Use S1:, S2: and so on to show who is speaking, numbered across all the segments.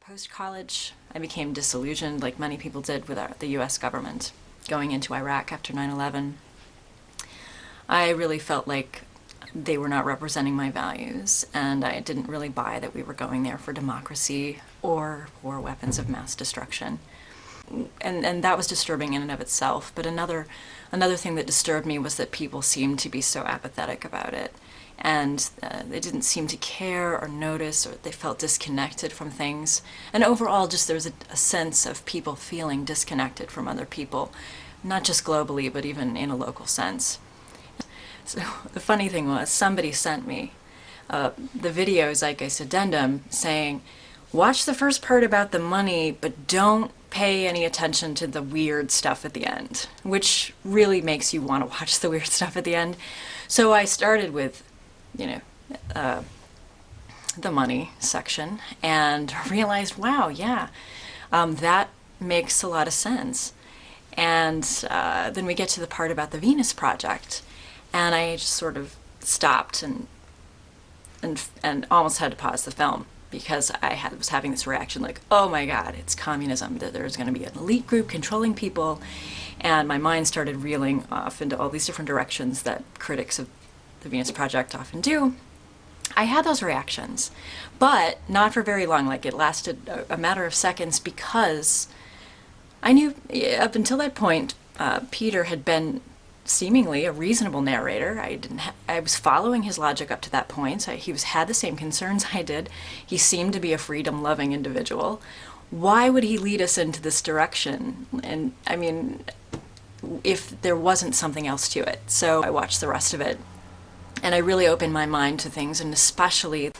S1: Post-college, I became disillusioned, like many people did, with the US government. Going into Iraq after 9/11, I really felt like they were not representing my values, and I didn't really buy that we were going there for democracy or for weapons of mass destruction. And that was disturbing in and of itself. But another thing that disturbed me was that people seemed to be so apathetic about it. And they didn't seem to care or notice, or they felt disconnected from things. And overall, just there was a sense of people feeling disconnected from other people, not just globally, but even in a local sense. So the funny thing was, somebody sent me the video Zeitgeist Addendum saying, watch the first part about the money, but don't pay any attention to the weird stuff at the end, which really makes you want to watch the weird stuff at the end. So I started with, the money section and realized, wow, yeah, that makes a lot of sense. And then we get to the part about the Venus Project, and I just sort of stopped and almost had to pause the film, because I was having this reaction like, oh my God, it's communism, that there's going to be an elite group controlling people, and my mind started reeling off into all these different directions that critics of the Venus Project often do. I had those reactions, but not for very long. Like, it lasted a matter of seconds, because I knew up until that point Peter had been seemingly a reasonable narrator. I was following his logic up to that point. He had the same concerns I did. He seemed to be a freedom-loving individual. Why would he lead us into this direction? And I mean, if there wasn't something else to it. So I watched the rest of it, and I really opened my mind to things, and especially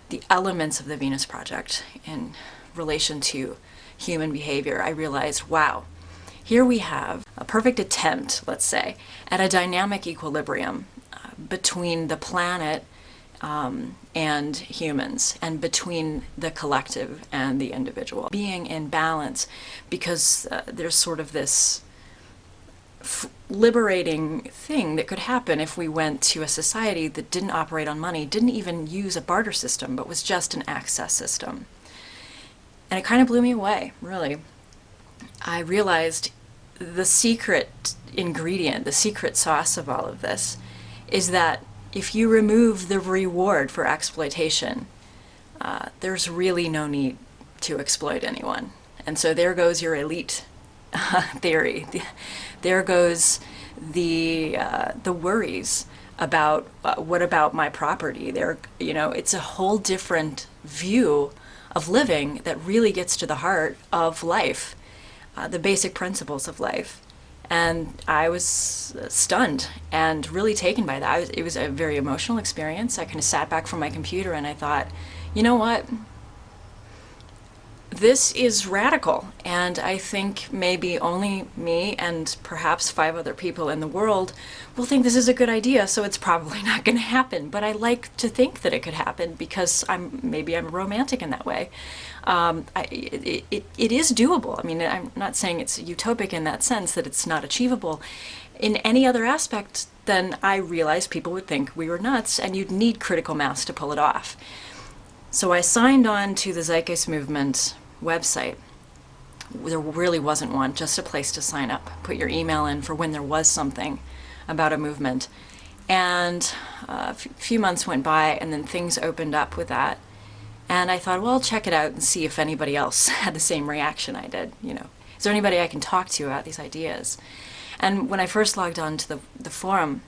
S1: the elements of the Venus Project in relation to human behavior. I realized, wow, here we have a perfect attempt, let's say, at a dynamic equilibrium between the planet and humans, and between the collective and the individual. Being in balance, because there's sort of this liberating thing that could happen if we went to a society that didn't operate on money, didn't even use a barter system, but was just an access system. And it kind of blew me away, really. I realized the secret ingredient, the secret sauce of all of this, is that if you remove the reward for exploitation, there's really no need to exploit anyone. And so there goes your elite theory. There goes the worries about what about my property. It's a whole different view of living that really gets to the heart of life, the basic principles of life. And I was stunned and really taken by that. It was a very emotional experience. I kind of sat back from my computer and I thought, you know what? This is radical, and I think maybe only me and perhaps 5 other people in the world will think this is a good idea, so it's probably not going to happen. But I like to think that it could happen, because maybe I'm romantic in that way. It is doable. I mean, I'm not saying it's utopic in that sense, that it's not achievable. In any other aspect, then I realized people would think we were nuts, and you'd need critical mass to pull it off. So I signed on to the Zeitgeist movement website. There really wasn't one, just a place to sign up. Put your email in for when there was something about a movement. And a few months went by, and then things opened up with that. And I thought, well, I'll check it out and see if anybody else had the same reaction I did. Is there anybody I can talk to about these ideas? And when I first logged on to the forum,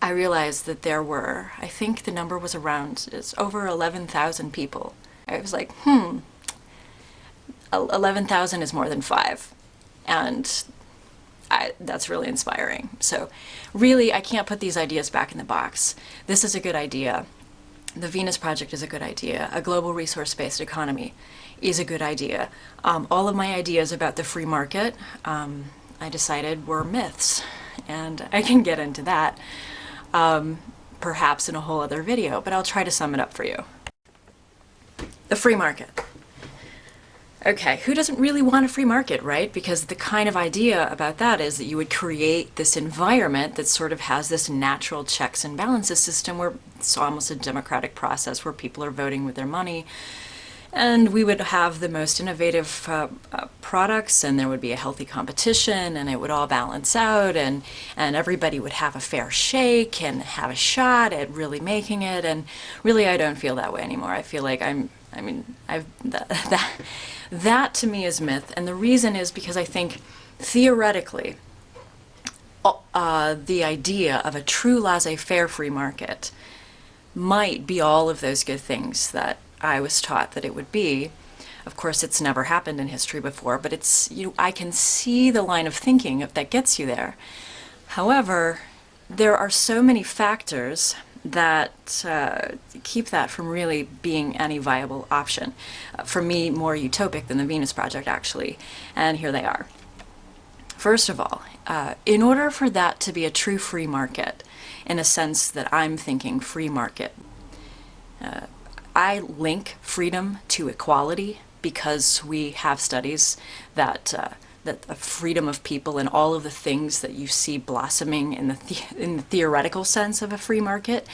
S1: I realized that there were, I think the number was it's over 11,000 people. I was like, 11,000 is more than 5. And that's really inspiring. So really, I can't put these ideas back in the box. This is a good idea. The Venus Project is a good idea. A global resource-based economy is a good idea. All of my ideas about the free market, I decided, were myths. And I can get into that perhaps in a whole other video, but I'll try to sum it up for you. The free market. Okay, who doesn't really want a free market, right? Because the kind of idea about that is that you would create this environment that sort of has this natural checks and balances system, where it's almost a democratic process where people are voting with their money and we would have the most innovative products, and there would be a healthy competition, and it would all balance out, and everybody would have a fair shake and have a shot at really making it. And really, I don't feel that way anymore. I feel like that to me is myth, and the reason is because I think theoretically the idea of a true laissez-faire free market might be all of those good things that I was taught that it would be. Of course, it's never happened in history before, but I can see the line of thinking that gets you there. However, there are so many factors that keep that from really being any viable option. For me, more utopic than the Venus Project, actually, and here they are. First of all, in order for that to be a true free market, in a sense that I'm thinking free market, I link freedom to equality because we have studies that the freedom of people and all of the things that you see blossoming in the theoretical sense of a free market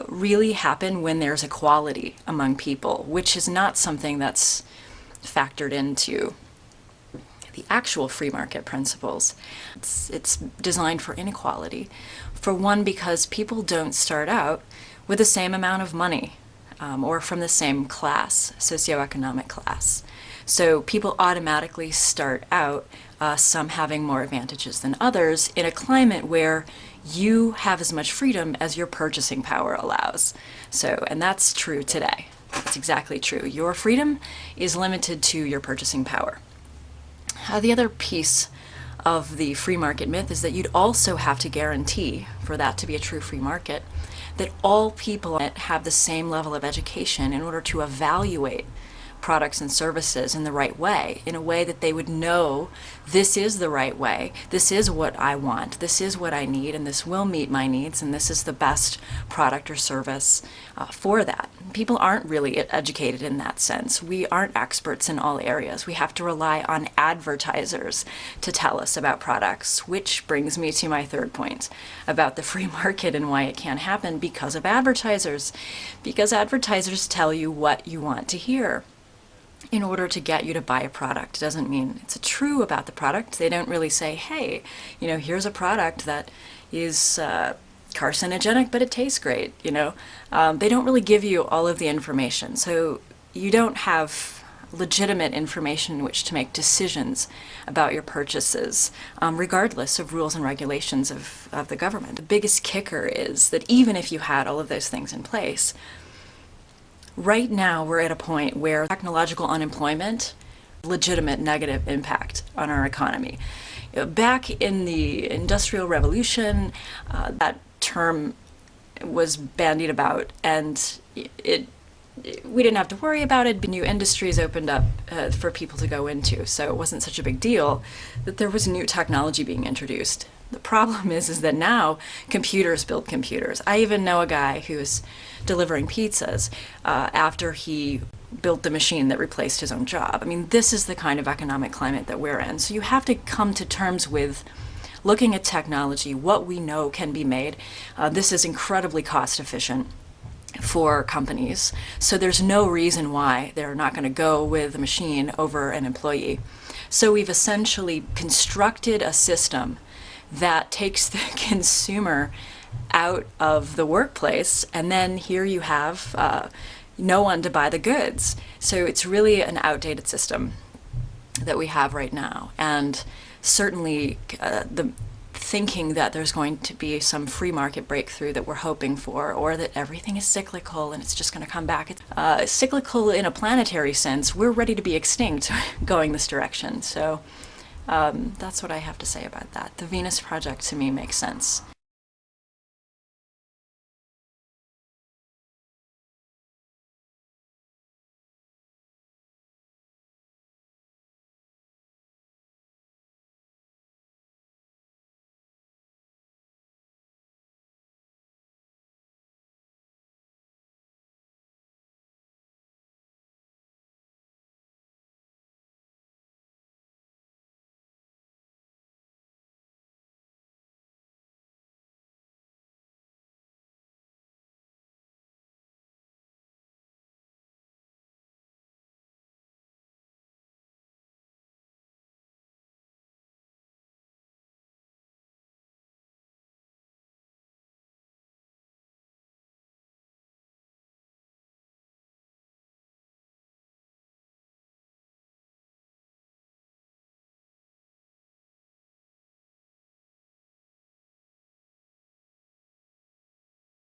S1: really happen when there's equality among people, which is not something that's factored into the actual free market principles. It's designed for inequality. For one, because people don't start out with the same amount of money or from the same class, socioeconomic class. So people automatically start out, some having more advantages than others, in a climate where you have as much freedom as your purchasing power allows. So, and that's true today. That's exactly true. Your freedom is limited to your purchasing power. The other piece of the free market myth is that you'd also have to guarantee, for that to be a true free market, that all people have the same level of education in order to evaluate products and services in the right way, in a way that they would know this is the right way, this is what I want, this is what I need, and this will meet my needs, and this is the best product or service for that. People aren't really educated in that sense. We aren't experts in all areas. We have to rely on advertisers to tell us about products, which brings me to my third point about the free market and why it can't happen because of advertisers. Because advertisers tell you what you want to hear in order to get you to buy a product. It doesn't mean it's true about the product. They don't really say, hey, here's a product that is carcinogenic, but it tastes great, They don't really give you all of the information. So you don't have legitimate information in which to make decisions about your purchases, regardless of rules and regulations of the government. The biggest kicker is that even if you had all of those things in place, right now we're at a point where technological unemployment, legitimate negative impact on our economy. Back in the Industrial Revolution, that term was bandied about, and we didn't have to worry about it. New industries opened up for people to go into, so it wasn't such a big deal that there was new technology being introduced. The problem is that now computers build computers. I even know a guy who's delivering pizzas after he built the machine that replaced his own job. I mean, this is the kind of economic climate that we're in. So you have to come to terms with looking at technology, what we know can be made. This is incredibly cost efficient for companies, so there's no reason why they're not going to go with a machine over an employee. So we've essentially constructed a system that takes the consumer out of the workplace, and then here you have no one to buy the goods. So it's really an outdated system that we have right now, and certainly the thinking that there's going to be some free market breakthrough that we're hoping for, or that everything is cyclical and it's just going to come back. It's cyclical in a planetary sense. We're ready to be extinct going this direction. So that's what I have to say about that. The Venus Project to me makes sense.